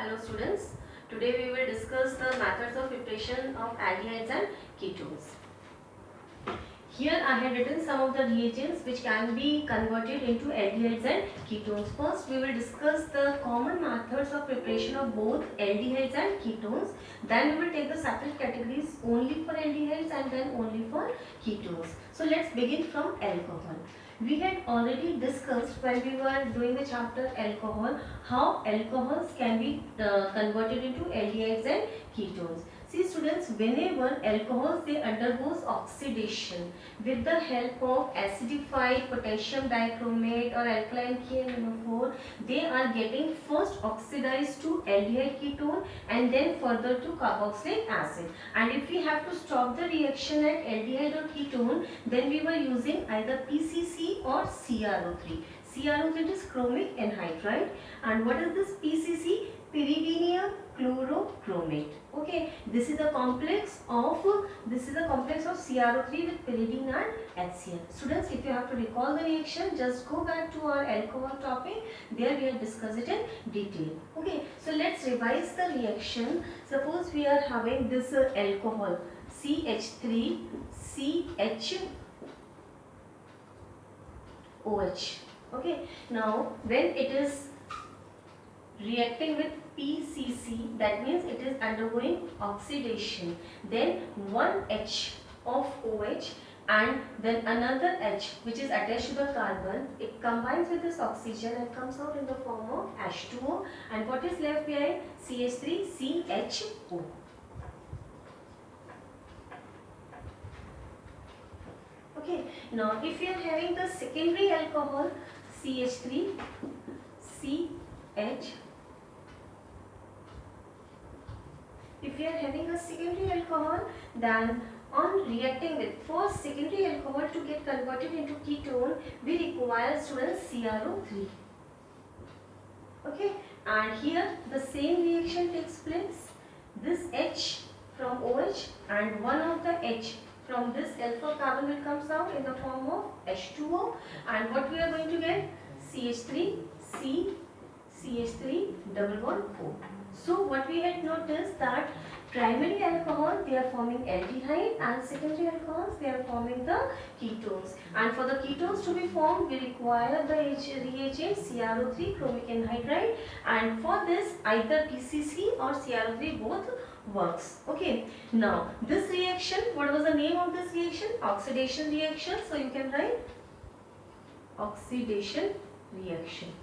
Hello students, today we will discuss the methods of preparation of aldehydes and ketones. Here I have written some of the reagents which can be converted into aldehydes and ketones. First we will discuss the common methods of preparation of both aldehydes and ketones. Then we will take the separate categories only for aldehydes and then only for ketones. So let's begin from alcohol. We had already discussed when we were doing the chapter alcohol how alcohols can be converted into aldehydes and ketones. See students, whenever alcohols they undergoes oxidation with the help of acidified potassium dichromate or alkaline KNO4, they are getting first oxidized to aldehyde ketone and then further to carboxylic acid. And if we have to stop the reaction at aldehyde or ketone, then we were using either PCC or CrO3. CrO3 is chromic anhydride, and what is this PCC? Pyridinium chlorochromate. Okay, this is a complex of CrO3 with pyridine and HCl. Students, if you have to recall the reaction, just go back to our alcohol topic. There we have discussed it in detail. Okay, so let's revise the reaction. Suppose we are having this alcohol CH3CHOH. Okay, now when it is reacting with PCC, that means it is undergoing oxidation. Then one H of OH and then another H which is attached to the carbon, it combines with this oxygen and comes out in the form of H2O, and what is left behind? CH3CHO. Okay, now if you are having the secondary alcohol CH3CH, if you are having a secondary alcohol, then on reacting with first secondary alcohol to get converted into ketone, we require students CrO3. Okay, and here the same reaction takes place. This H from OH and one of the H from this alpha carbon will comes out in the form of H2O, and what we are going to get? CH3 double bond O. So what we had noticed that primary alcohol they are forming aldehyde and secondary alcohols they are forming the ketones, and for the ketones to be formed we require the reagent CrO3 chromic anhydride, and for this either PCC or CrO3 both works. Okay, now this reaction, what was the name of this reaction? Oxidation reaction. So you can write oxidation reaction.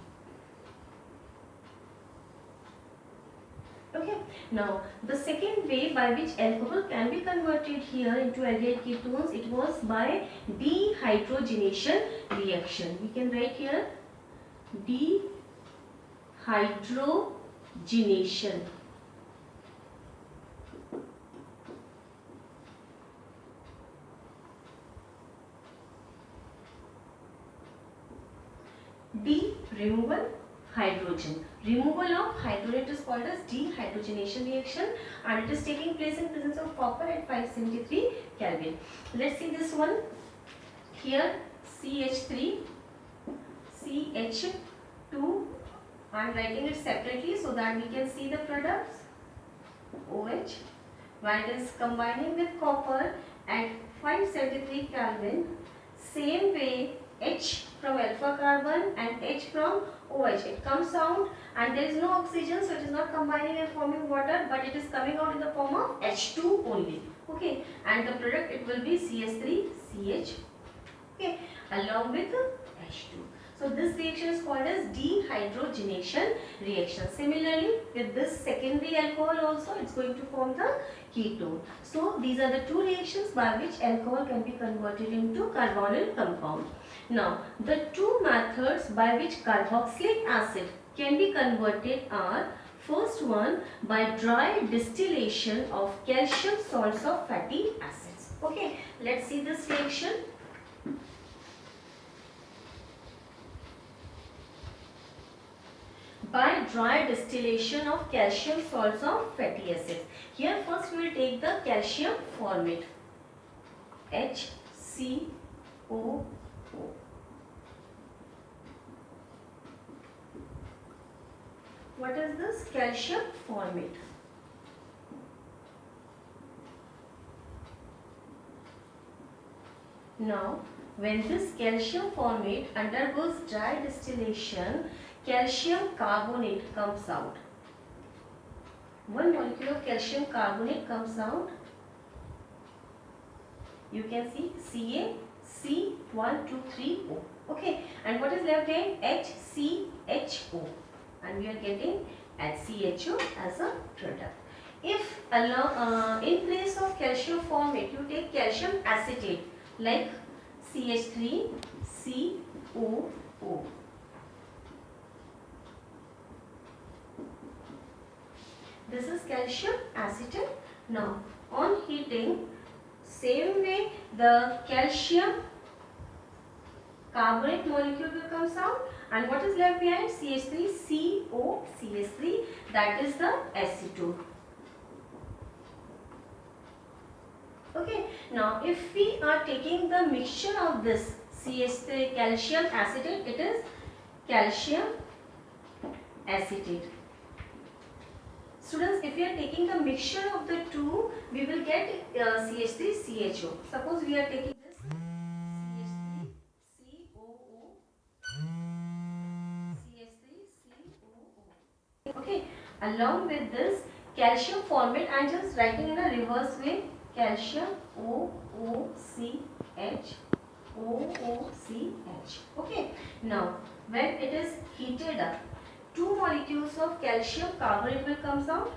Okay, now the second way by which alcohol can be converted here into aldehyde ketones, it was by dehydrogenation reaction. We can write here dehydrogenation. D, removal hydrogen. Removal of hydrogen is called as dehydrogenation reaction, and it is taking place in presence of copper at 573 Kelvin. Let's see this one. Here CH3, CH2, I am writing it separately so that we can see the products. OH, when it is combining with copper at 573 Kelvin, same way H from alpha carbon and H from OH, it comes out and there is no oxygen, so it is not combining and forming water, but it is coming out in the form of H2 only. Okay, and the product it will be CH3CH, okay, along with H2. So this reaction is called as dehydrogenation reaction. Similarly, with this secondary alcohol also, it's going to form the ketone. So these are the two reactions by which alcohol can be converted into carbonyl compound. Now, the two methods by which carboxylic acid can be converted are: first one by dry distillation of calcium salts of fatty acids. Okay, let's see this reaction. By dry distillation of calcium salts of fatty acids. Here first we will take the calcium formate, HCO. What is this? Calcium formate. Now, when this calcium formate undergoes dry distillation, calcium carbonate comes out. One molecule of calcium carbonate comes out. You can see CaC123O. Okay, and what is left in HCHO, and we are getting HCHO as a product. If in place of calcium formate you take calcium acetate like CH3COO. This is calcium acetate. Now on heating, same way the calcium carbonate molecule will come out, and what is left behind? CH3CO, CH3, that is the acetone. Okay, now if we are taking the mixture of this CH3 calcium acetate, it is calcium acetate. Students, if we are taking the mixture of the two, we will get CH3CHO. Suppose we are taking this CH3COO, CH3COO. Okay, along with this calcium formate, I am just writing in a reverse way. Calcium OOCH, OOCH. Okay, now when it is heated up, two molecules of calcium carbonate will come out,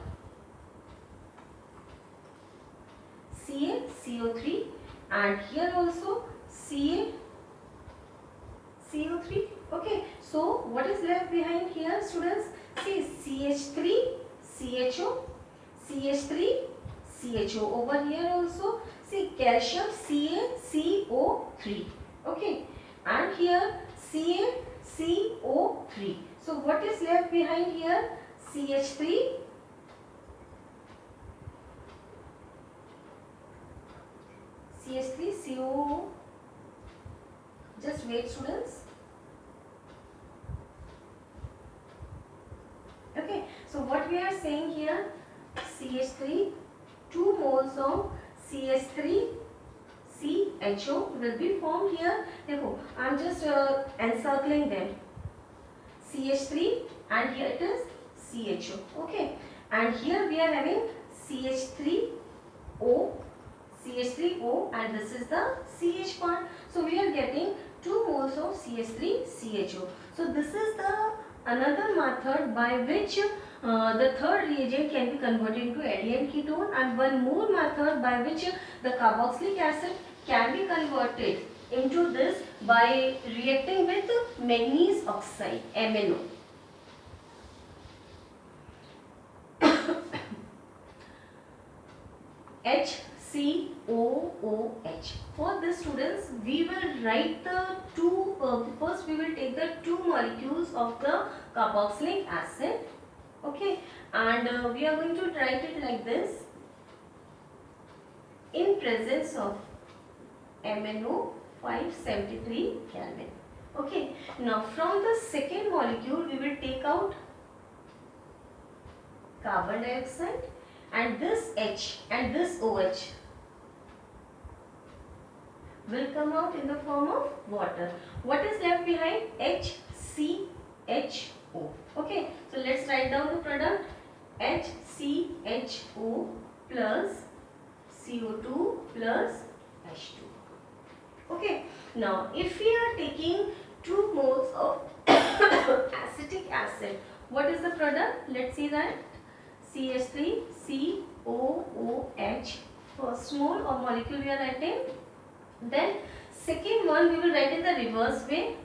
CaCO3, and here also CaCO3. Okay, so what is left behind here, students? See, CH3CHO, CH3CHO. Over here also, see, calcium CaCO3. Okay, and here CaCO3. So what is left behind here? CH3, CH3COO. Just wait, students. Okay, so what we are saying here, CH3, 2 moles of CH3CHO will be formed here. देखो, I am just encircling them. CH3, and here it is CHO. Okay, and here we are having CH3O, and this is the CH part. So we are getting 2 moles of CH3CHO. So this is the another method by which the third reagent can be converted into aldehyde ketone, and one more method by which the carboxylic acid can be converted into this by reacting with manganese oxide, MnO. HCOOH. For this, students, we will write the two, first we will take the 2 molecules of the carboxylic acid. Okay, and we are going to write it like this: in presence of MnO 573 Kelvin. Okay, now from the second molecule we will take out carbon dioxide, and this H and this OH will come out in the form of water. What is left behind? HCHO. Okay, so let's write down the product: HCHO plus CO2 plus H2. Okay, now if we are taking 2 moles of acetic acid, what is the product? Let's see that. CH3COOH, first mole or molecule we are writing. Then second one we will write in the reverse way: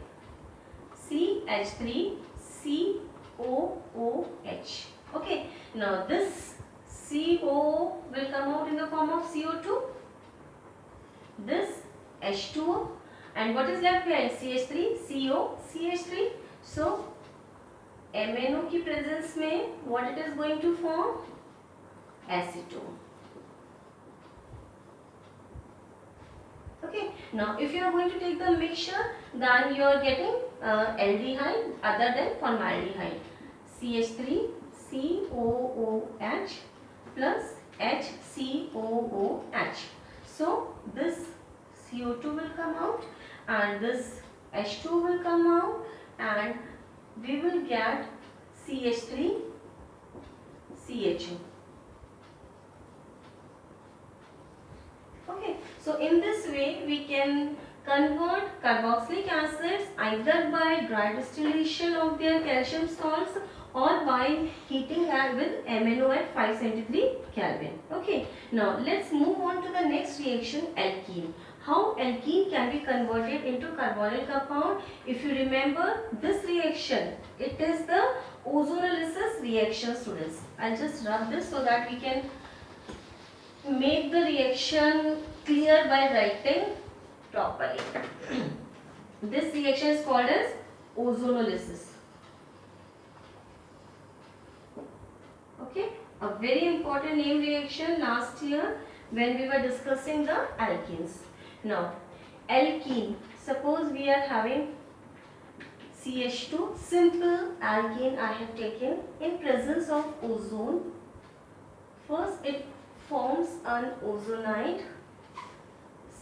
CH3COOH. Okay, now this CO will come out in the form of CO2, this H2O, and what is left behind? CH3CO, CH3. So MnO की presence में what it is going to form? Acetone. Okay, now if you are going to take the mixture, then you are getting aldehyde other than formaldehyde. CH3 plus HCOOH. So this CO2 will come out and this H2 will come out and we will get CH3 CHO. Okay, so in this way we can convert carboxylic acids either by dry distillation of their calcium salts or by heating with MnO at 573 Kelvin. Okay, now let's move on to the next reaction, alkene. How alkene can be converted into carbonyl compound? If you remember this reaction, it is the ozonolysis reaction, students. I'll just rub this so that we can make the reaction clear by writing properly. This reaction is called as ozonolysis. Okay, a very important name reaction last year when we were discussing the alkenes. Now, alkene, suppose we are having CH2, simple alkene I have taken in presence of ozone. First it forms an ozonide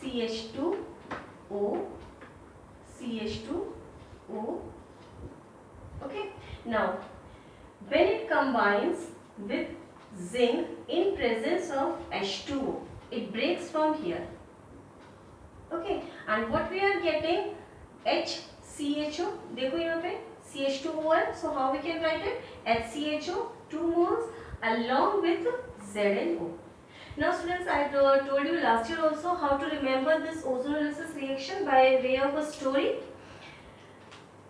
CH2O, CH2O. Okay, now when it combines with zinc in presence of H2O, it breaks from here. Okay, and what we are getting, HCHO, देखो यहाँ पे CH2O है, so how we can write it? HCHO 2 moles along with ZnO. Now students, I told you last year also how to remember this ozonolysis reaction by way of a story.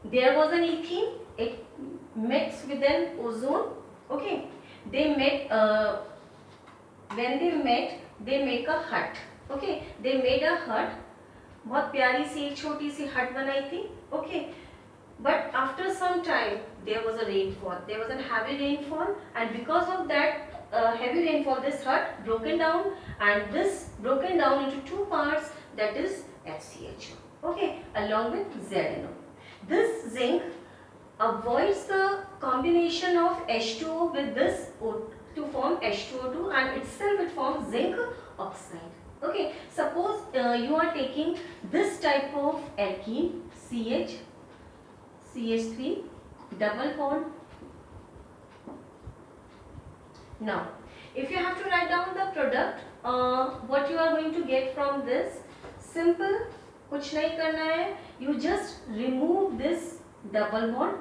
There was an ethene, it mixed with an ozone. Okay, they met, when they met, they make a hut. Okay, they made a hut. बहुत प्यारी सी एक छोटी सी हट बनाई थी. Okay, but after some time there was a rainfall. There was a heavy rainfall, and because of that heavy rainfall, this hut broken down, and this broken down into two parts, that is HCHO. Okay, along with ZnO. This zinc avoids the combination of H2O with this to form H2O2, and itself it forms zinc oxide. Okay, suppose you are taking this type of alkene, CH3 double bond. Now, if you have to write down the product, what you are going to get from this, simple, कुछ नहीं करना है, you just remove this double bond.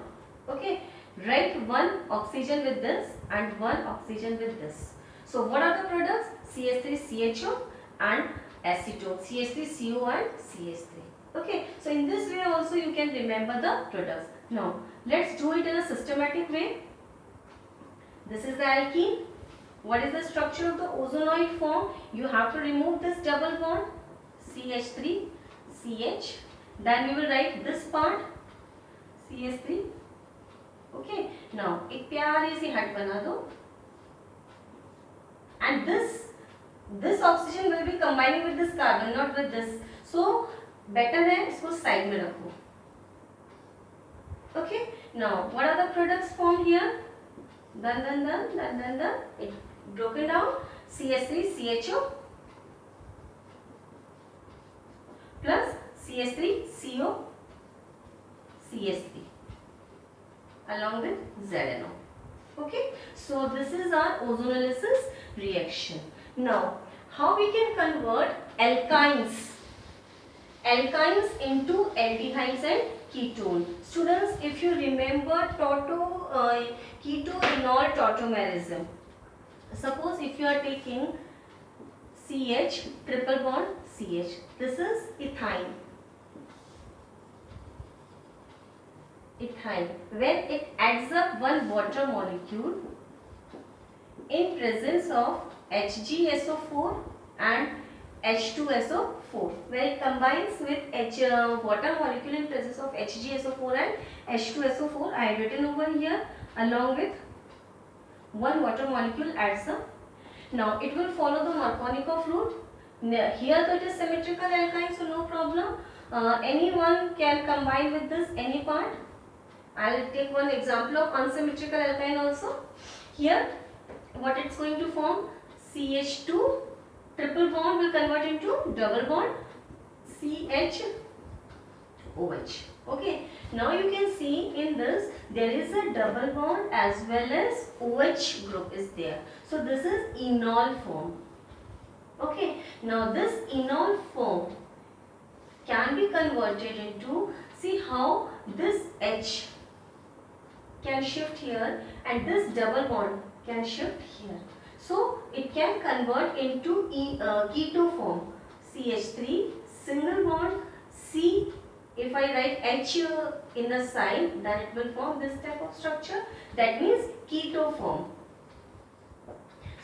Okay, write one oxygen with this and one oxygen with this. So what are the products? CH3CHO and acetone, CH3CO and CH3. Okay, so in this way also you can remember the products. Now let's do it in a systematic way. This is the alkene. What is the structure of the ozonoid form? You have to remove this double bond, CH3 CH, then we will write this part CH3. Okay, now एक प्यारी सी हट बना दो, and this oxygen will be combining with this carbon, not with this. So better है इसको side में रखो. Okay, now what are the products formed here? Then it broken down, CH3CHO plus CH3CO CH3 along with ZnO. Okay, so this is our ozonolysis reaction. Now, how we can convert alkynes into aldehydes and ketone? Students, if you remember keto-enol tautomerism, suppose if you are taking CH triple bond CH, this is ethyne. When it adds up one water molecule in presence of HgSO4 and H2SO4, when it combines with water molecule in presence of HgSO4 and H2SO4, I have written over here, along with one water molecule adds up. Now it will follow the Markovnikov rule. Here it is symmetrical alkyne, so no problem. Anyone can combine with this any part. I will take one example of unsymmetrical alkyne also. Here what it's going to form? CH2 triple bond will convert into double bond CHOH. Okay, now you can see in this there is a double bond as well as OH group is there. So this is enol form. Okay, now this enol form can be converted into, see how this H can shift here and this double bond can shift here. So it can convert into keto form. CH3 single bond C. If I write H in the sign, then it will form this type of structure. That means keto form.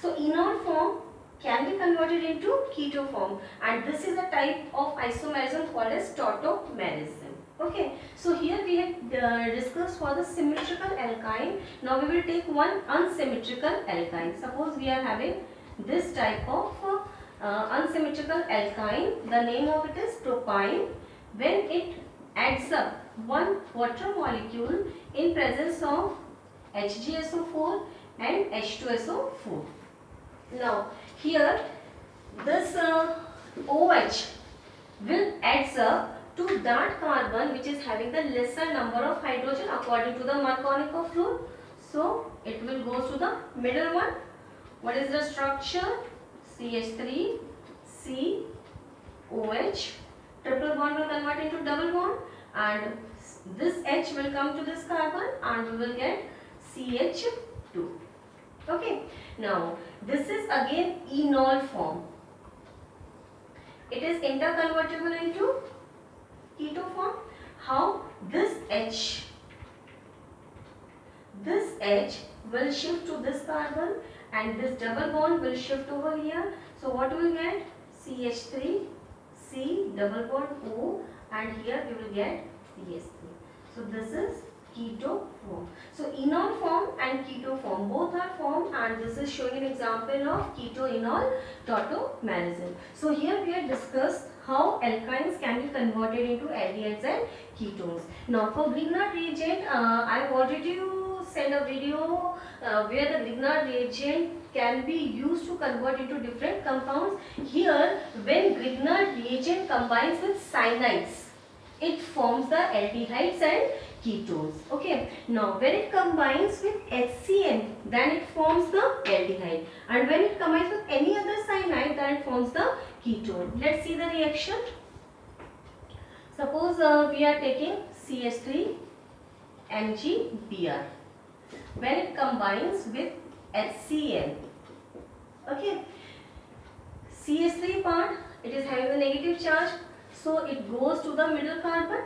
So enol form can be converted into keto form, and this is a type of isomerism called as tautomerism. Okay, so here we have discussed for the symmetrical alkyne. Now we will take one unsymmetrical alkyne. Suppose we are having this type of unsymmetrical alkyne. The name of it is propyne. When it adds up one water molecule in presence of HgSO4 and H2SO4. Now here this OH will adds up to that carbon which is having the lesser number of hydrogen according to the Markovnikov rule. So it will go to the middle one. What is the structure? CH3 COH. Triple bond will convert into double bond, and this H will come to this carbon and we will get CH2. Okay, now this is again enol form. It is interconvertible into keto form. How? This H will shift to this carbon and this double bond will shift over here. So what we will get? CH3 C double bond O, and here we will get CH3. So this is keto form. So enol form and keto form both are formed, and this is showing an example of keto-enol tautomerism. So here we have discussed how alkynes can be converted into aldehydes and ketones. Now for Grignard reagent, I have already sent a video where the Grignard reagent can be used to convert into different compounds. Here when Grignard reagent combines with cyanides, it forms the aldehydes and ketones. Okay, now when it combines with HCN, then it forms the aldehyde, and when it combines with any other cyanide, then it forms the ketone. Let's see the reaction. Suppose we are taking CH3 MgBr. When it combines with HCN, okay, CH3 part, it is having the negative charge, so it goes to the middle carbon,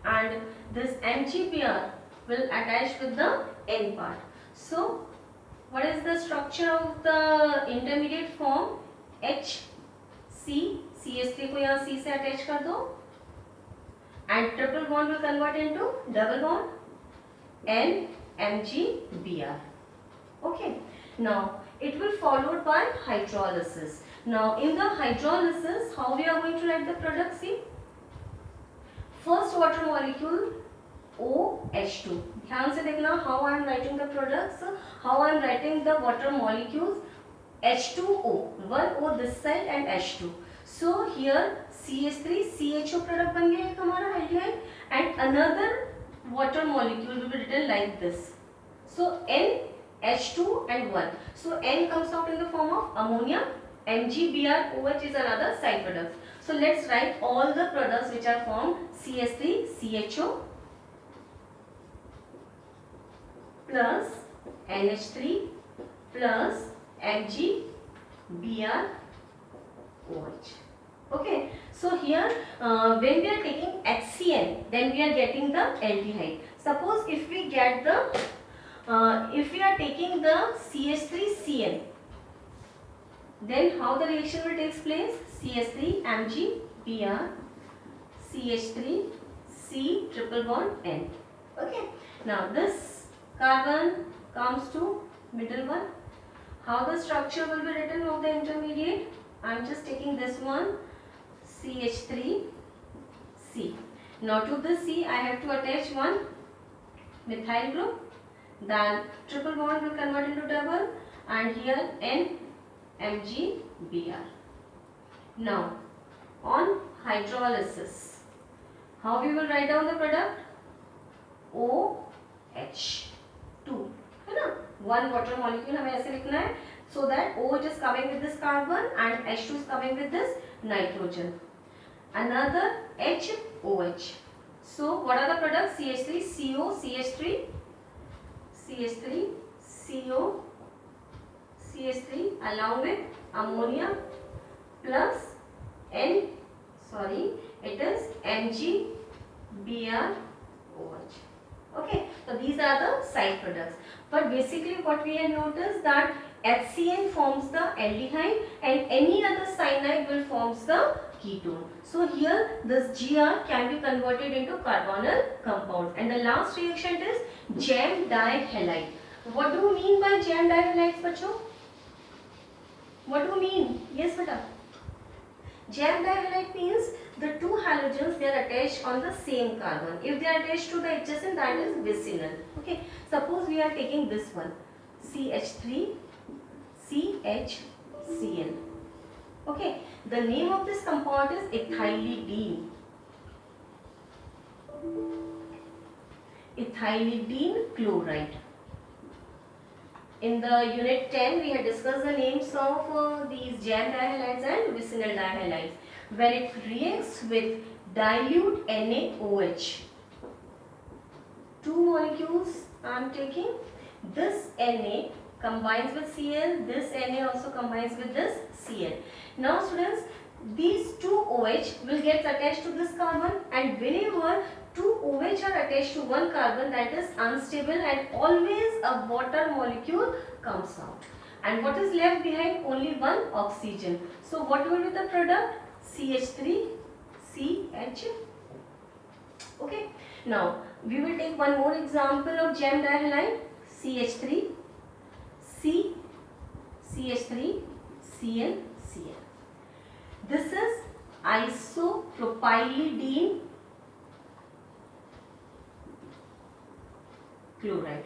and this MgBr will attach with the N part. So what is the structure of the intermediate form? HC, CH3 को यहाँ C से attach कर दो, and triple bond will convert into double bond N MgBr. Okay, now it will followed by hydrolysis. Now in the hydrolysis, how we are going to write the product? See, first water molecule OH2. ध्यान से देखना how I am writing the products, how I am writing the water molecules. H2O, one O this side and H2. So here CH3 CHO product बन गया एक हमारा aldehyde, and another water molecule will be written like this. So N H2 and 1. So N comes out in the form of ammonia. MgBr OH is another side product. So let's write all the products which are formed. CH3 CHO plus NH3 plus MgBr OH. Okay, so here when we are taking HCN, then we are getting the aldehyde. Suppose if we get the if we are taking the CH3CN, then how the reaction will take place? CH3 MgBr CH3 C triple bond N. Okay, now this carbon comes to middle one. How the structure will be written of the intermediate? I am just taking this one, CH3 C. Now to this C I have to attach one methyl group, then triple bond will convert into double, and here NMgBr. Now on hydrolysis, how we will write down the product? OH2 है ना, one water molecule हमें ऐसे लिखना है, so that OH is coming with this carbon and H2 is coming with this nitrogen. Another HOH. So what are the products? CH3, CO, CH3, CH3, CO, CH3 along with ammonia plus it is MgBrOH. Okay, so these are the side products. But basically what we have noticed that HCN forms the aldehyde and any other cyanide will forms the ketone. So here this Gr can be converted into carbonyl compounds. And the last reaction is jam dihalide. What do you mean by jam dihalides, bachcho? What do you mean? Yes, beta. Jam dihalide means the two halogens, they are attached on the same carbon. If they are attached to the adjacent, that is vicinal. Okay. Suppose we are taking this one, CH3, CHCl. Okay. The name of this compound is ethylidene. Ethylidene chloride. In the unit 10, we had discussed the names of these jam dihalides and vicinal dihalides. When it reacts with dilute NaOH, two molecules I am taking, this Na combines with Cl, this Na also combines with this Cl. Now students, these two OH will get attached to this carbon, and whenever two OH are attached to one carbon, that is unstable, and always a water molecule comes out. And what is left behind? Only one oxygen. So what will be the product? CH3, CH. Okay. Now we will take one more example of jam dihalide. CH3, CH3, Cl, Cl. This is isopropylidene chloride.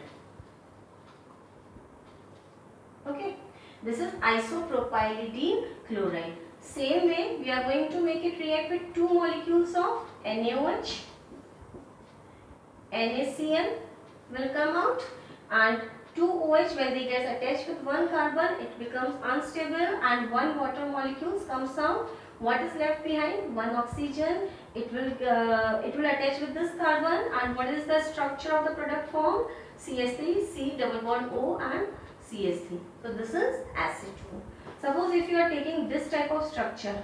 Okay, this is isopropylidene chloride. Same way, we are going to make it react with two molecules of NaOH. NaCl will come out, and two OH, when they get attached with one carbon, it becomes unstable and one water molecule comes out. What is left behind? One oxygen. It will attach with this carbon, and what is the structure of the product form? CH3, C double bond O and CH3. So this is acetone. Suppose if you are taking this type of structure,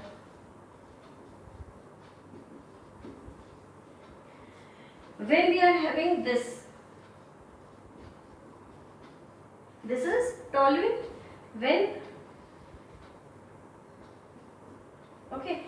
when we are having this is toluene. When okay,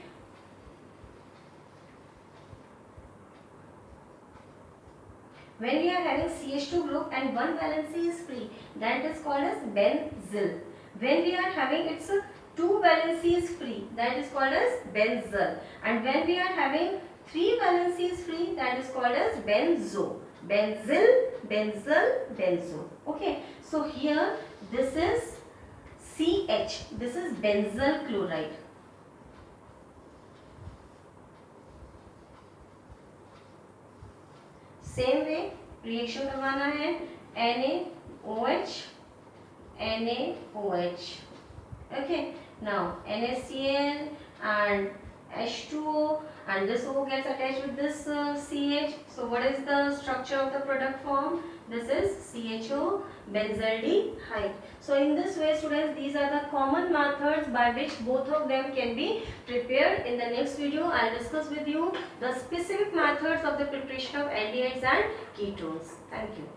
when we are having CH2 group and one valency is free, that is called as benzyl. When we are having its two valencies free, that is called as benzyl. And when we are having three valencies free, that is called as benzo. Benzyl, benzyl, benzo. Okay. So here this is CH. This is benzyl chloride. Same way reaction करवाना है NaOH, NaOH. Okay. Now NaCl and H2O, and this O gets attached with this CH. So what is the structure of the product form? This is CHO, benzaldehyde. So in this way students, these are the common methods by which both of them can be prepared. In the next video, I will discuss with you the specific methods of the preparation of aldehydes and ketones. Thank you.